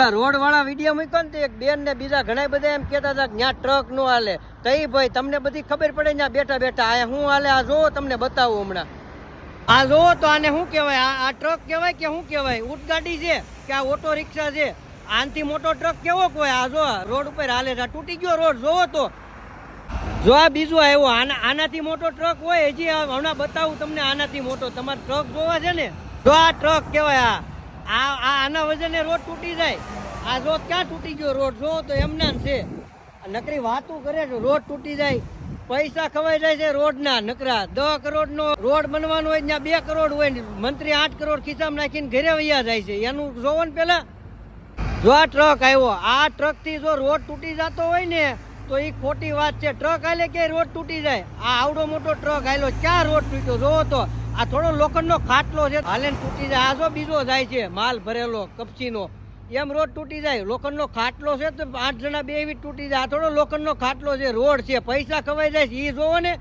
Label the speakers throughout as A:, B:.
A: Road વાળા video મૂક્યો ને એક બેન ને બીજા ઘણા બધા એમ કેતા હતા કે ત્યાં ટ્રક નો હાલે. તઈ ભાઈ તમને બધી ખબર પડે ત્યાં બેઠા બેઠા આ શું હાલે આ જોવો તમને બતાવું હમણાં. આ જોવો તો આને શું કહેવાય? આ ટ્રક કહેવાય કે શું કહેવાય? ઊંટ ગાડી છે કે આ ઓટો રિક્ષા છે? આનથી મોટો ટ્રક કેવો કોઈ? આ જો રોડ ઉપર હાલે છે, તૂટી ગયો રોડ. જોવો તો જો આ બીજો આવ્યો. આનાથી મોટો ટ્રક હોય હજી હમણાં બતાવું તમને. આનાથી મોટો તમારે ટ્રક જોવા છે ને, જો આ ટ્રક કહેવાય. આના વજને રોડ તૂટી જાય. આ જો ક્યાં તૂટી ગયો રોડ? જો તો એમને છે નકરી વાતું કરે છે. રોડ તૂટી જાય, પૈસા ખવાઈ જાય છે રોડના નકરા. 10 કરોડ નો રોડ બનવાનો હોય ત્યાં 2 કરોડ હોય, મંત્રી 8 કરોડ ખિસ્સામાં નાખીને ઘરે વૈયા જાય છે. એનું જોવો ને પેલા. જો આ ટ્રક આવ્યો, આ ટ્રક થી જો રોડ તૂટી જતો હોય ને તો એ ખોટી વાત છે. ટ્રક હાલે કે રોડ તૂટી જાય? આ આવડો મોટો ટ્રક હાલ્યો, ક્યાં રોડ તૂટ્યો? જોવો તો આ થોડો લોખંડનો ખાટલો છે, હાલે તૂટી જાય. આ જો બીજો જાય છે માલ ભરેલો કપચીનો, એમ રોડ તૂટી જાય. લોખંડનો ખાટલો છે તો 8 જણા બે એવી તૂટી જાય. આ થોડો લોખંડનો ખાટલો છે, રોડ છે, પૈસા ખવાઈ જાય છે. એ જોવો ને,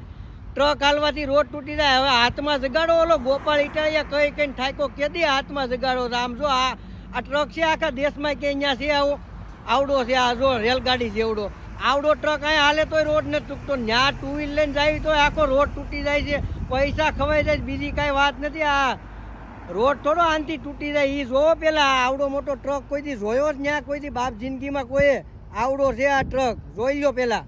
A: ટ્રક હાલવાથી રોડ તૂટી જાય. હવે હાથમાં જગાડો. ઓલો ગોપાલ ઇટાલિયા કઈ કઈ ઠાકો કેદી હાથમાં જગાડો. આમ જો આ ટ્રક છે આખા દેશમાં કે અહીંયા છે આવડો છે. આ જો રેલગાડી છે આવડો ટ્રક અહીંયા હાલે તોય રોડ નથી તૂટતો. ન્યા 2 વ્હીલ લઈને જાય તો આખો રોડ તૂટી જાય છે. પૈસા ખવાઈ જાય, બીજી કઈ વાત નથી. આ રોડ થોડો આનથી તૂટી જાય. એ જોવો પેલા, આવડો મોટો ટ્રક કોઈ દી જોયો જ ન્યા કોઈ દી બાપ જિંદગીમાં કોઈ? આવડો છે આ ટ્રક, જોઈ લો પેલા.